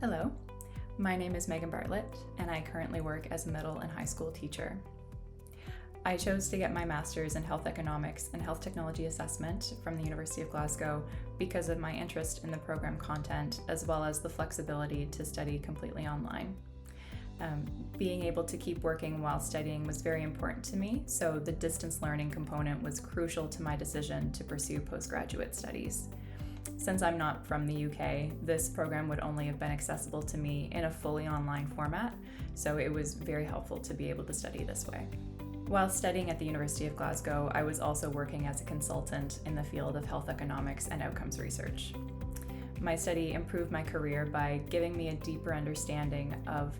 Hello, my name is Meaghan Bartlett, and I currently work as a middle and high school teacher. I chose to get my master's in health economics and health technology assessment from the University of Glasgow because of my interest in the program content, as well as the flexibility to study completely online. Being able to keep working while studying was very important to me, so the distance learning component was crucial to my decision to pursue postgraduate studies. Since I'm not from the UK, this program would only have been accessible to me in a fully online format, so it was very helpful to be able to study this way. While studying at the University of Glasgow, I was also working as a consultant in the field of health economics and outcomes research. My study improved my career by giving me a deeper understanding of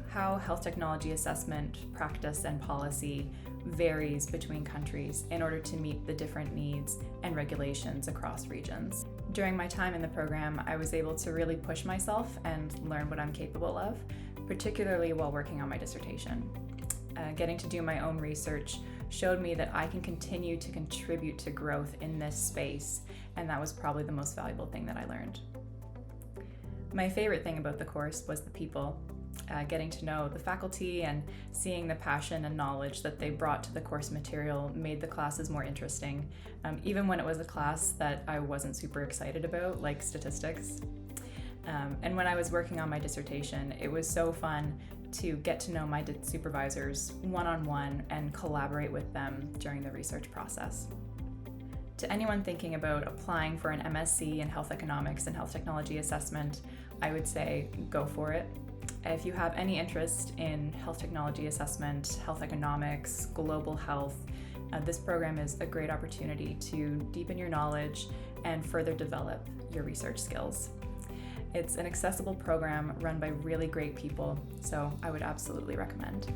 how health technology assessment, practice, and policy varies between countries in order to meet the different needs and regulations across regions. During my time in the program, I was able to really push myself and learn what I'm capable of, particularly while working on my dissertation. Getting to do my own research showed me that I can continue to contribute to growth in this space, and that was probably the most valuable thing that I learned. My favorite thing about the course was the people. Getting to know the faculty and seeing the passion and knowledge that they brought to the course material made the classes more interesting, even when it was a class that I wasn't super excited about, like statistics. And when I was working on my dissertation, it was so fun to get to know my supervisors one-on-one and collaborate with them during the research process. To anyone thinking about applying for an MSc in health economics and health technology assessment, I would say go for it. If you have any interest in health technology assessment, health economics, global health, this program is a great opportunity to deepen your knowledge and further develop your research skills. It's an accessible program run by really great people, so I would absolutely recommend.